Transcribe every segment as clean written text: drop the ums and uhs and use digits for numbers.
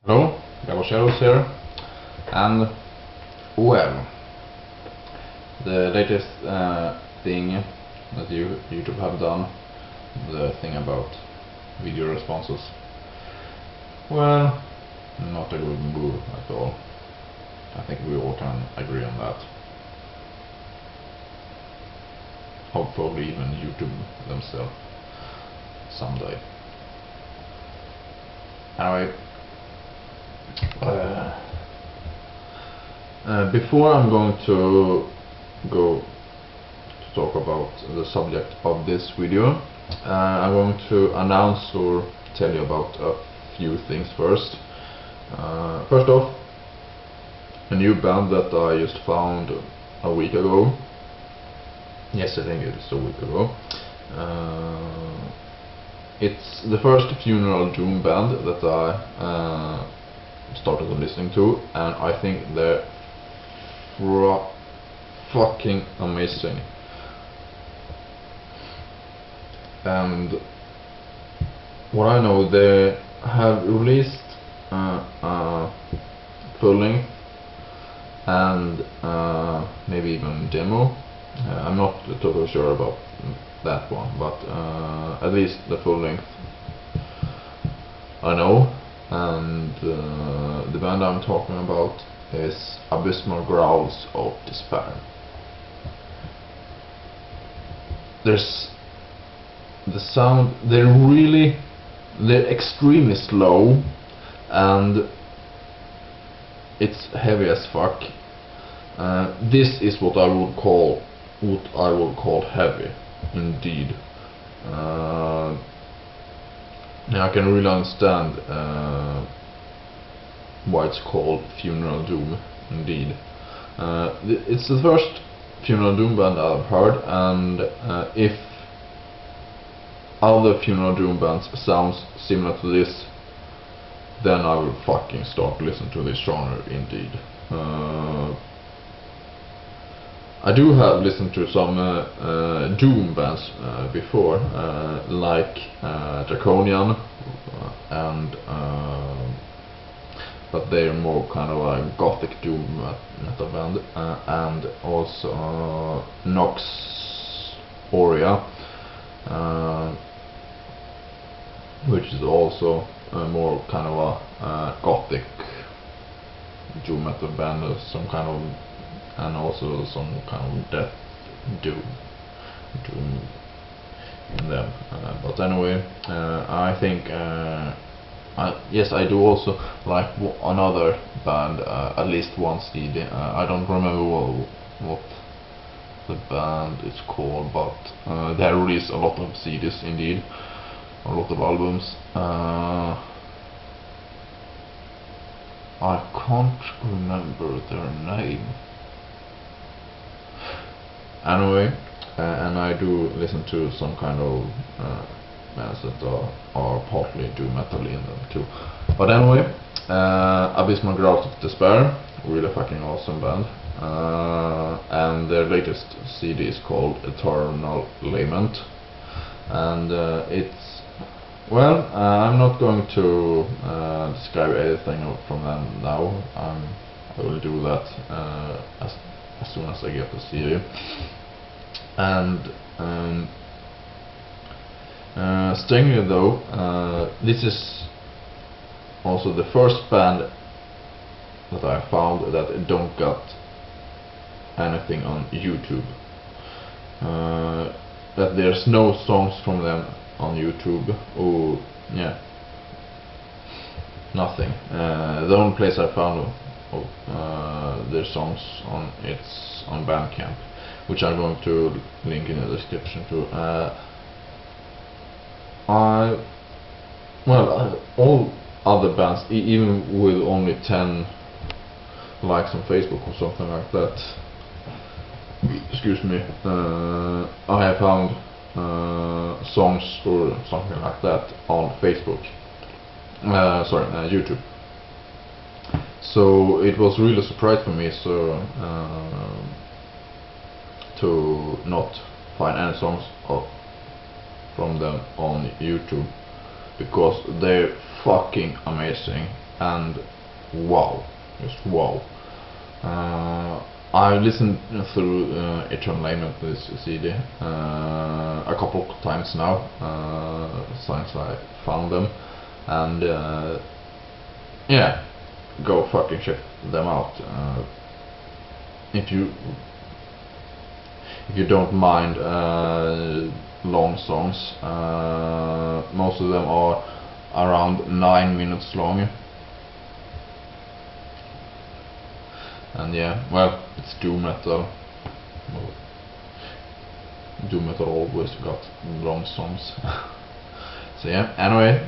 Hello, Growls here, and well, the latest thing that YouTube have done, the thing about video responses, well, not a good move at all. I think we all can agree on that. Hopefully even YouTube themselves someday. Anyway, before I'm going to go to talk about the subject of this video, I'm going to announce or tell you about a few things first. First off, a new band that I just found a week ago. Yes, I think it's a week ago. It's the first funeral doom band that I started listening to, and I think they're fucking amazing. And what I know, they have released full length and maybe even demo. I'm not totally sure about that one, but at least the full length I know. And the band I'm talking about is Abysmal Growls of Despair. There's the sound, they're extremely slow, and it's heavy as fuck. This is what I would call heavy, indeed. I can really understand why it's called funeral doom, indeed. It's the first funeral doom band I've heard, and if other funeral doom bands sounds similar to this, then I will fucking start listening to this genre, indeed. I do have listened to some doom bands before, like Draconian, and but they're more kind of a gothic doom metal band, and also Nox Aurea, which is also more kind of a gothic doom metal band, some kind of, and also some kind of death doom in them. But anyway, I think yes, I do also like another band, at least one CD. I don't remember what the band is called, but they have released a lot of CDs, indeed, a lot of albums. I can't remember their name. Anyway, and I do listen to some kind of bands that are partly doom metal in them too. But anyway, Abysmal Growls of Despair, really fucking awesome band, and their latest CD is called Eternal Lament, and it's, well, I'm not going to describe anything from them now. I will do that as soon as I get the CD. And strangely though, this is also the first band that I found that don't got anything on YouTube. That there's no songs from them on YouTube. Oh yeah, nothing. The only place I found their songs on, it's on Bandcamp, which I'm going to link in the description too. All other bands, even with only 10 likes on Facebook or something like that, excuse me, I have found songs or something like that on Facebook, YouTube. So it was really a surprise for me, so to not find any songs from them on YouTube, because they're fucking amazing, and wow, just wow. I listened through genrename of this CD a couple of times now since I found them, and yeah, go fucking check them out if you don't mind long songs. Most of them are around 9 minutes long. And yeah, well, it's doom metal. Well, doom metal always got long songs. So yeah, anyway,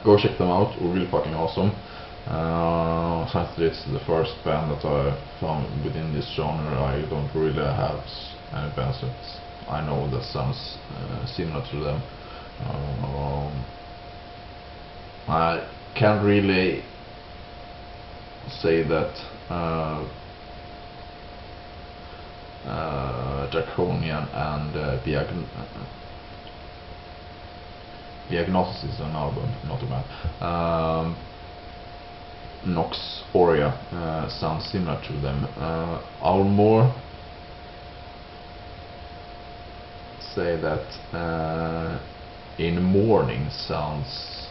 go check them out. Really fucking awesome. Since it's the first band that I found within this genre, I don't really have any bands that I know that sounds similar to them. I can't really say that Draconian and Diagnosis is an album, not a band. Nox Aurea sounds similar to them. I'll more say that In Morning sounds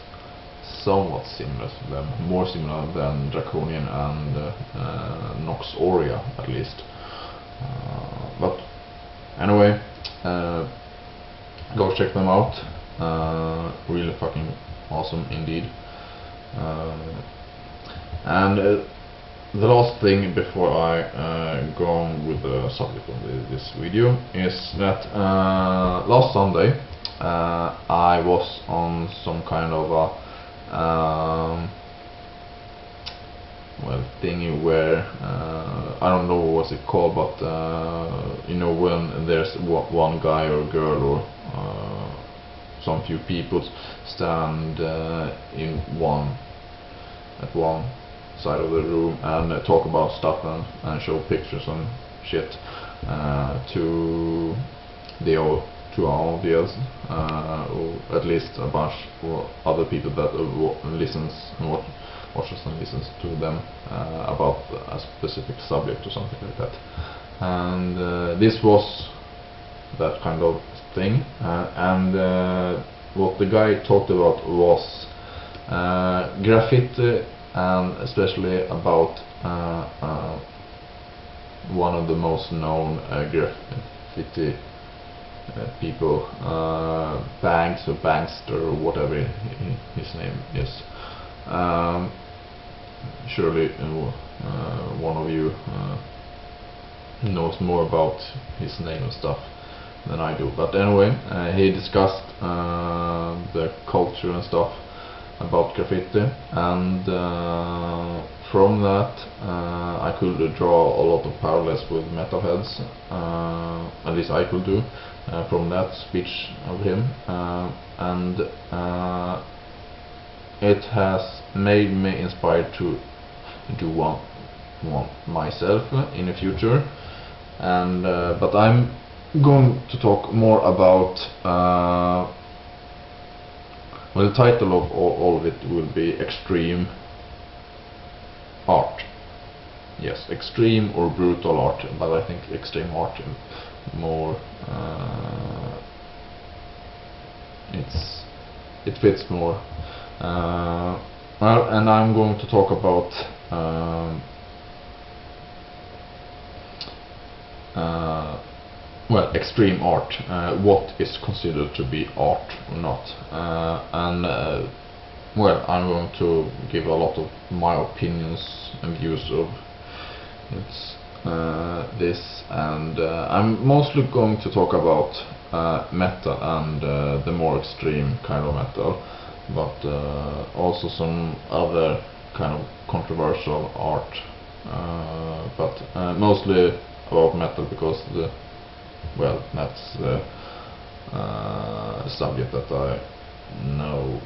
somewhat similar to them, more similar than Draconian and Nox Aurea at least. But anyway, go check them out. Really fucking awesome indeed. And the last thing before I go on with the subject of this video is that last Sunday I was on some kind of a well, thingy where I don't know what's it called, but you know, when there's one guy or girl or some few people stand in at one side of the room and talk about stuff and show pictures and shit to our audience, or at least a bunch for other people that watches and listens to them about a specific subject or something like that. And this was that kind of thing, and what the guy talked about was graffiti, and especially about one of the most known graffiti people, Banks or Bankster or whatever his name is. Surely one of you knows more about his name and stuff than I do. But anyway, he discussed the culture and stuff about graffiti, and from that I could draw a lot of parallels with metalheads, at least I could do, from that speech of him, and it has made me inspired to do one myself in the future. And but I'm going to talk more about well, the title of all of it will be Extreme Art. Yes, extreme or brutal art, but I think extreme art more it fits more. Well, and I'm going to talk about well, extreme art, what is considered to be art or not, and well, I'm going to give a lot of my opinions and views of this, and I'm mostly going to talk about metal and the more extreme kind of metal, but also some other kind of controversial art, but mostly about metal, because well, that's the subject that I know,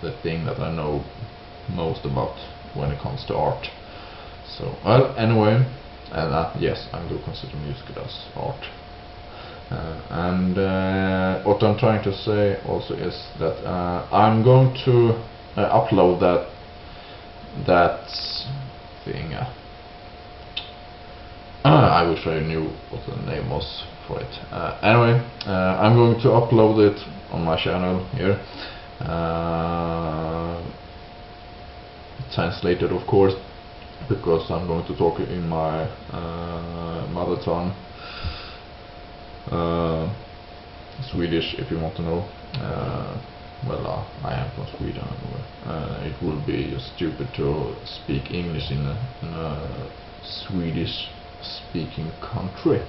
the thing that I know most about when it comes to art. So, well, anyway, and yes, I do consider music as art. And what I'm trying to say also is that I'm going to upload that that thing. I wish I knew what the name was for it. Anyway, I'm going to upload it on my channel here. Translated, of course, because I'm going to talk in my mother tongue, Swedish, if you want to know. Well, I am from Sweden anyway. It would be stupid to speak English in a Swedish speaking country,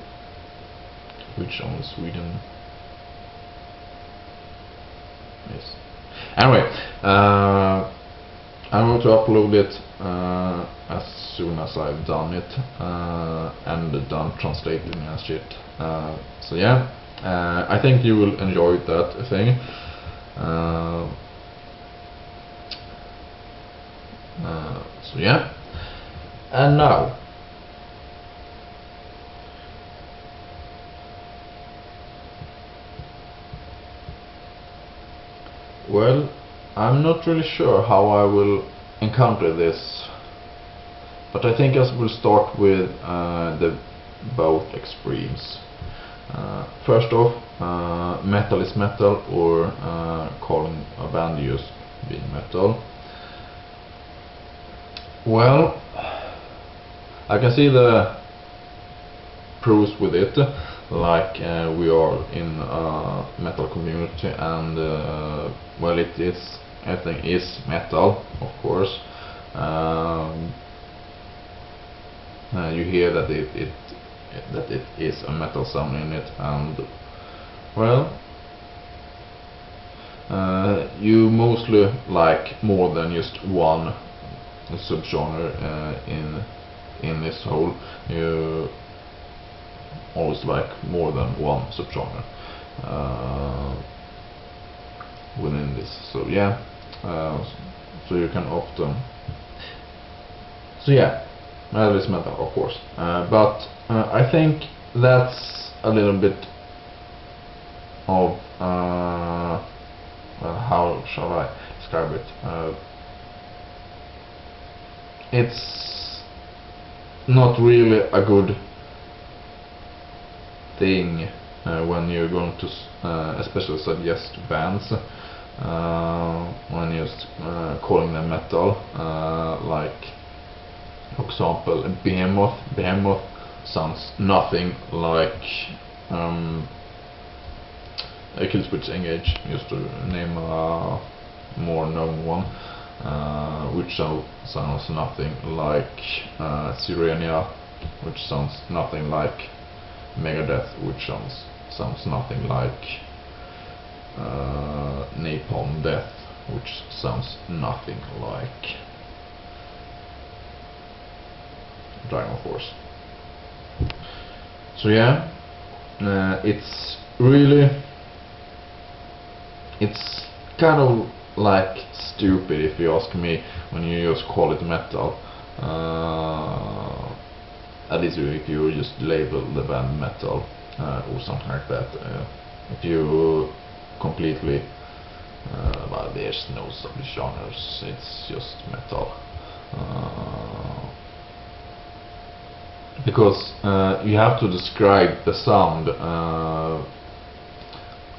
which only Sweden is. Anyway, I'm going to upload it as soon as I've done it and done translating and shit. So yeah, I think you will enjoy that thing. So yeah, and now well, I'm not really sure how I will encounter this, but I think I will start with the both extremes. First off, metal is metal, or calling a band just being metal. Well, I can see the pros with it, like we are in a metal community, and well, everything is metal, of course. You hear that it is a metal sound in it, and well, you mostly like more than just one subgenre in this whole. You always like more than one subgenre within this. So yeah, so you can often. So yeah, metal is metal, of course, but I think that's a little bit of well, how shall I describe it? It's not really a good thing when you're going to especially suggest bands when you're calling them metal, like for example Behemoth sounds nothing like a Killswitch Engage, just to name a more known one, which sounds nothing like Sirenia, which sounds nothing like Megadeth, which sounds nothing like Napalm Death, which sounds nothing like Dragon Force. So yeah, it's kind of like stupid, if you ask me, when you just call it metal. At least if you just label the band metal or something like that. If you completely well, there's no subgenres, it's just metal. Because you have to describe the sound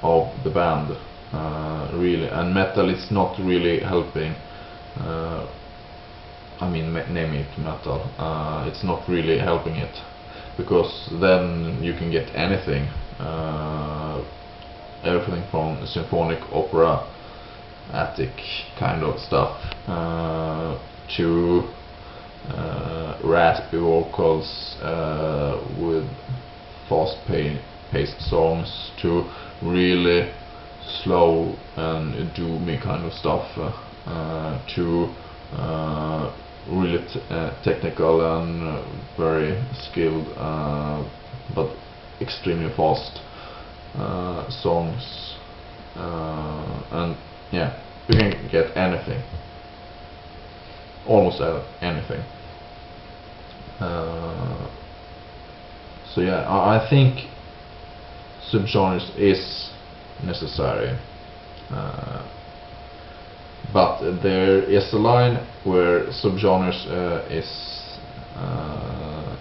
of the band, really, and metal is not really helping. I mean, naming it metal, it's not really helping it, because then you can get anything, everything from symphonic opera, attic kind of stuff, to raspy vocals with fast-paced songs, to really slow and doomy kind of stuff, to really technical and very skilled but extremely fast songs, and yeah, you can get anything, almost anything. So yeah, I think subgenres is necessary, but there is a line where subgenres is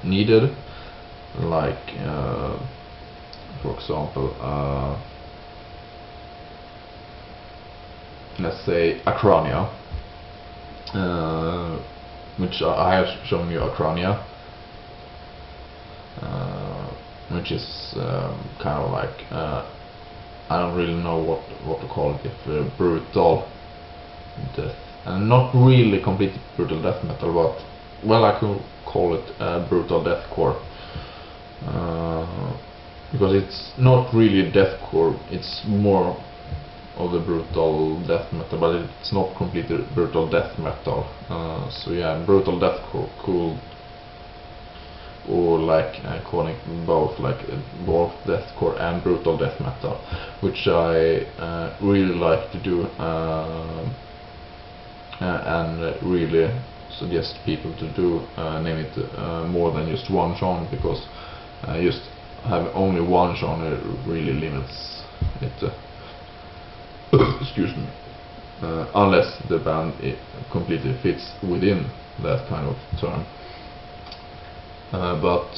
needed, like for example, let's say Acrania, which I have shown you Acrania, which is kind of like I don't really know what to call it, if brutal death, and not really complete brutal death metal, but well, I could call it brutal deathcore, because it's not really deathcore, it's more of the brutal death metal, but it's not completely brutal death metal. So yeah, brutal deathcore, cool, or like calling both like both deathcore and brutal death metal, which I really like to do, and really suggest people to do, name it more than just one genre, because just have only one genre really limits it. Excuse me. Unless the band completely fits within that kind of term. But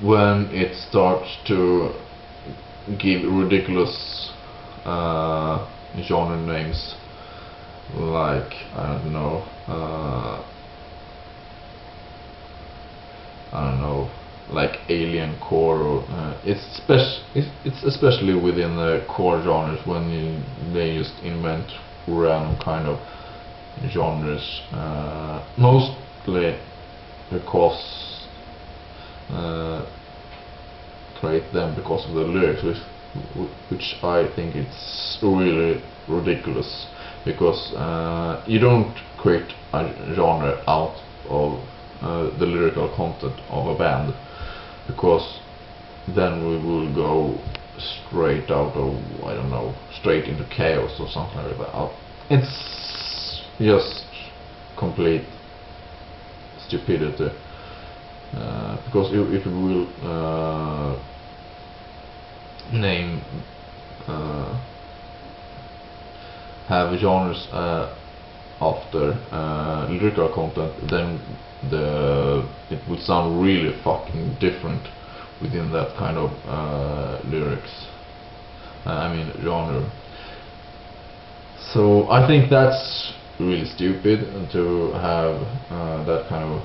when it starts to give ridiculous genre names, like I don't know, like alien core, or it's especially within the core genres when they just invent random kind of genres, mostly because create them because of the lyrics, which I think it's really ridiculous, because you don't create a genre out of the lyrical content of a band, because then we will go straight out of, I don't know, straight into chaos or something like that. It's just complete stupidity, because if we will name have genres after lyrical content, then it would sound really fucking different within that kind of lyrics, I mean genre. So I think that's really stupid to have that kind of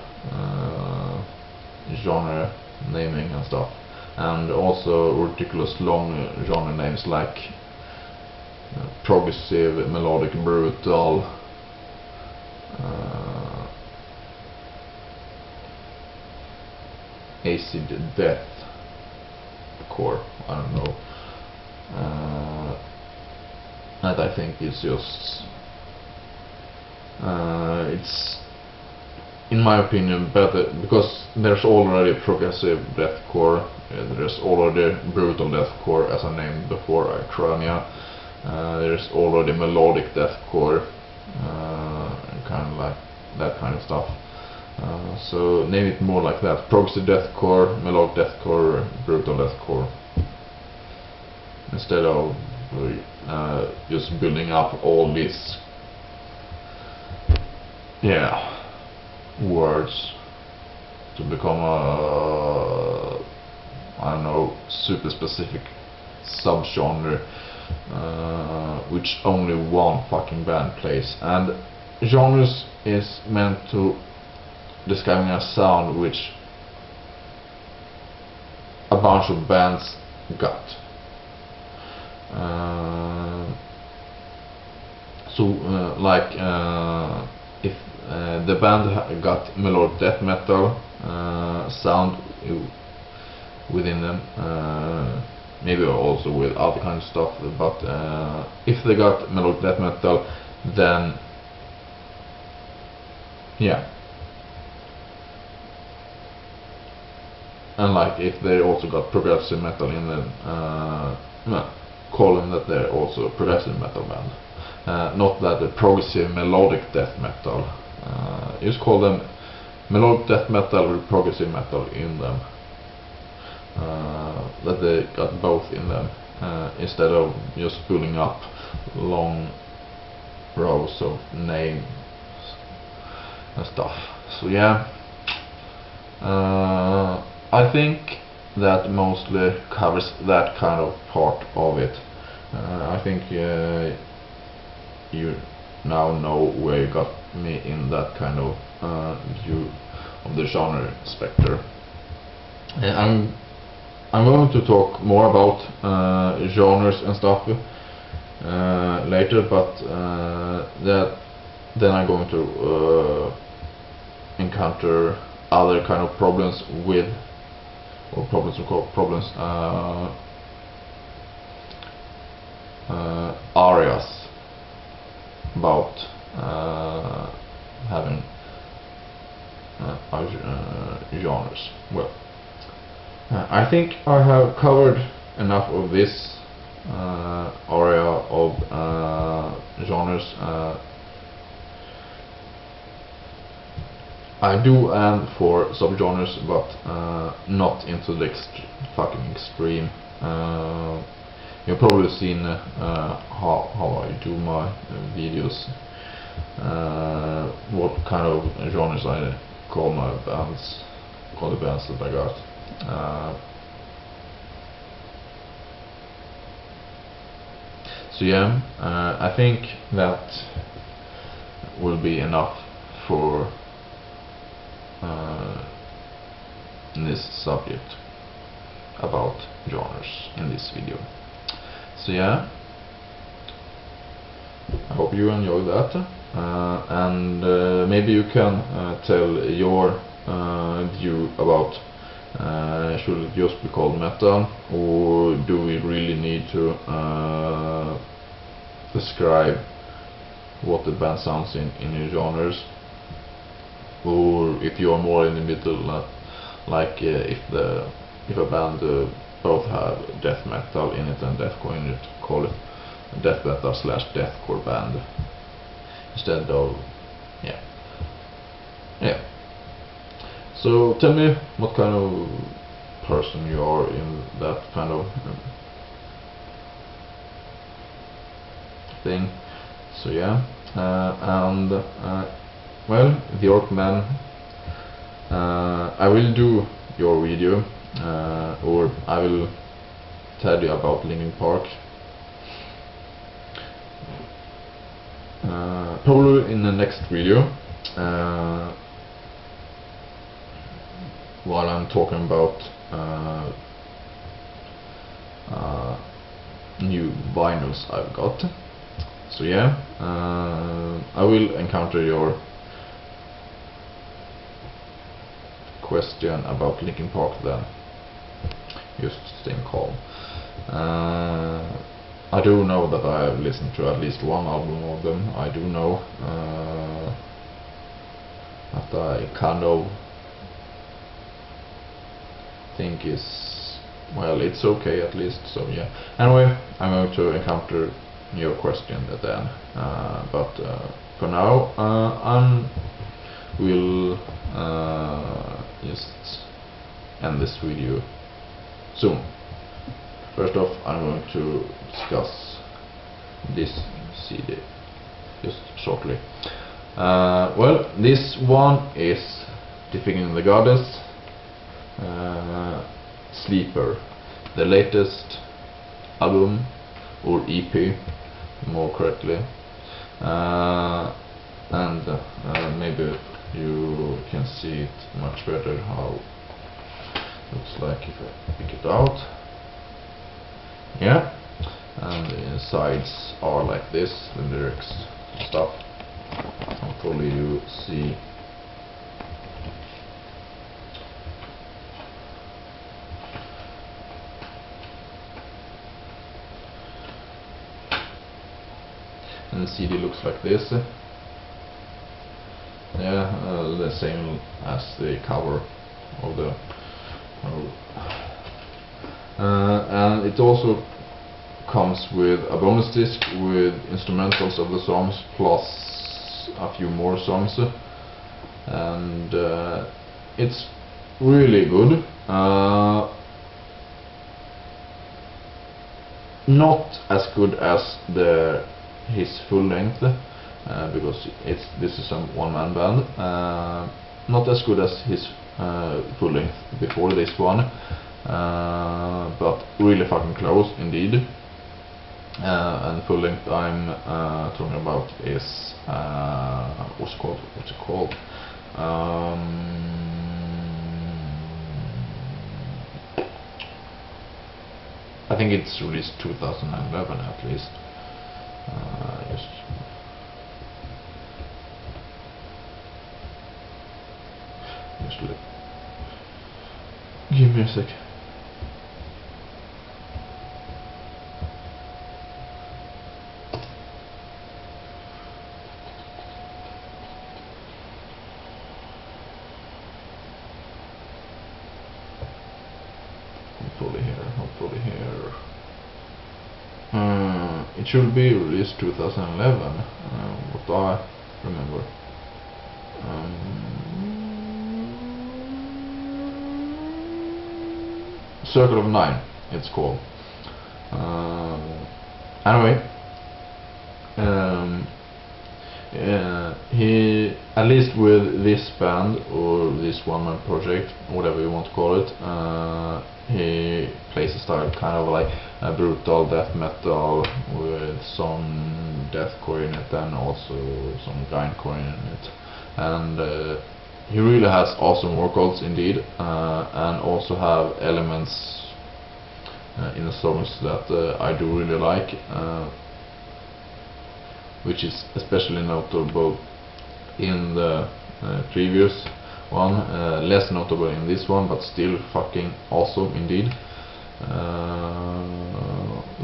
genre naming and stuff, and also ridiculous long genre names like progressive, melodic, brutal, acid death core, I don't know. And I think it's just it's, in my opinion, better, because there's already progressive deathcore, there's already brutal deathcore, as I named before, Acrania, there's already melodic deathcore, kind of like that kind of stuff. So name it more like that: progressive deathcore, melodic deathcore, brutal deathcore, instead of just building up all these words to become a, I don't know, super specific subgenre, which only one fucking band plays. And genres is meant to describing a sound which a bunch of bands got. Like if the band got melodic death metal sound within them, maybe also with other kind of stuff, but if they got melodic death metal, then yeah. And like if they also got progressive metal in them, call them that they're also a progressive metal band. Not that the progressive melodic death metal. Just call them melodic death metal with progressive metal in them. That they got both in them, instead of just building up long rows of names and stuff. So yeah, I think that mostly covers that kind of part of it. I think you now know where you got me in that kind of view of the genre spectre. I'm going to talk more about genres and stuff later, but then I'm going to encounter other kind of problems with, or problems areas about having genres. Well, I think I have covered enough of this area of genres. I do aim for subgenres, but not into the fucking extreme. You've probably seen how I do my videos, what kind of genres I call my bands, call the bands that I got. So yeah, I think that will be enough for this subject about genres in this video. So yeah, I hope you enjoy that, and maybe you can tell your view about should it just be called metal, or do we really need to describe what the band sounds in your genres, or if you are more in the middle, like if a band both have death metal in it and deathcore in it, call it death metal / deathcore band instead of yeah. So tell me what kind of person you are in that kind of thing. So yeah, and well, the Orkman, I will do your video, or I will tell you about Linkin Park, probably in the next video, while I'm talking about new vinyls I've got. So yeah, I will encounter your question about Linkin Park then. Just staying calm. I do know that I have listened to at least one album of them. I do know that I kind of think is, well, it's okay at least. So yeah, anyway, I'm going to encounter your question then, but for now I will just end this video soon. First off, I'm going to discuss this CD just shortly. Well, this one is Disfiguring the Goddess, Sleeper, the latest album, or EP more correctly, and maybe you can see it much better how it looks like if I pick it out. Yeah, and the sides are like this, the lyrics and stuff. Hopefully you see. And the CD looks like this. Yeah, the same as the cover of the and it also comes with a bonus disc with instrumentals of the songs plus a few more songs, and it's really good. Not as good as his full length, because this is a one-man band, not as good as his full length before this one, but really fucking close indeed. And full length I'm talking about is what's it called? I think it's released 2011 at least. Just give me a sec. Hopefully here. It should be released 2011. What I remember. Circle of Nine, it's called. Anyway, he, at least with this band or this one-man project, whatever you want to call it, he plays a style kind of like a brutal death metal with some deathcore in it and also some grindcore in it, and he really has awesome vocals indeed, and also have elements in the songs that I do really like, which is especially notable in the previous one, less notable in this one, but still fucking awesome indeed.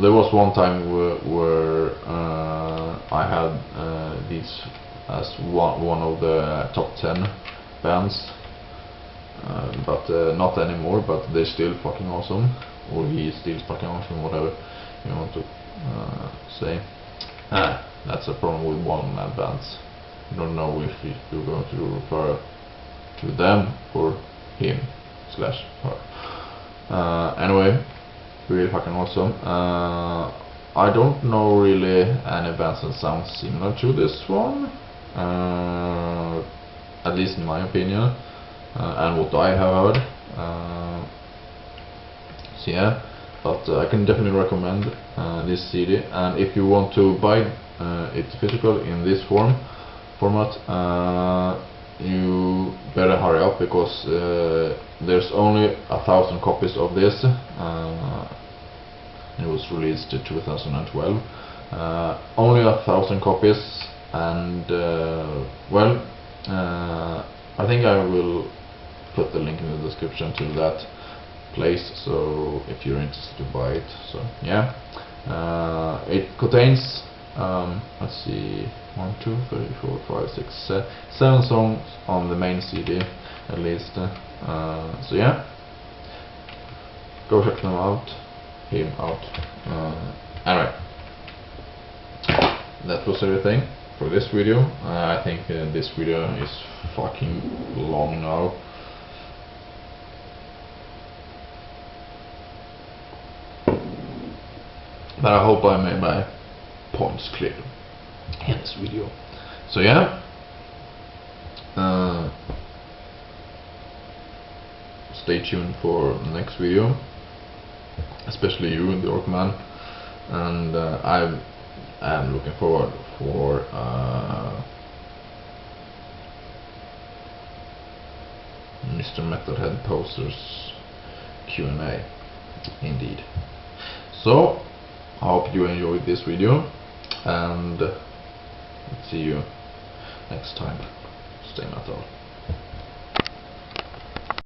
There was one time where I had these as one of the top 10 bands, but not anymore, but they're still fucking awesome, or he's still fucking awesome, whatever you want to say. That's a problem with one-man bands. You don't know if you're going to refer to them or him / her. Anyway, really fucking awesome. I don't know really any bands that sound similar to this one, at least in my opinion, and what I have heard. So yeah, but I can definitely recommend this CD, and if you want to buy it physical in this format, you better hurry up, because there's only 1,000 copies of this. It was released in 2012. Only 1,000 copies, and well, I think I will put the link in the description to that place, so if you're interested to buy it. So yeah, it contains let's see, 1, 2, 3, 4, 5, 6, 7 songs on the main CD at least. So yeah, go check them out, him out. Anyway, that was everything for this video. I think this video is fucking long now. But I hope I made my points clear in this video. So yeah, stay tuned for the next video, especially you, the Orkman, and I am looking forward for Mr. Metalhead Posters Q&A indeed. So I hope you enjoyed this video, and see you next time. Stay metal.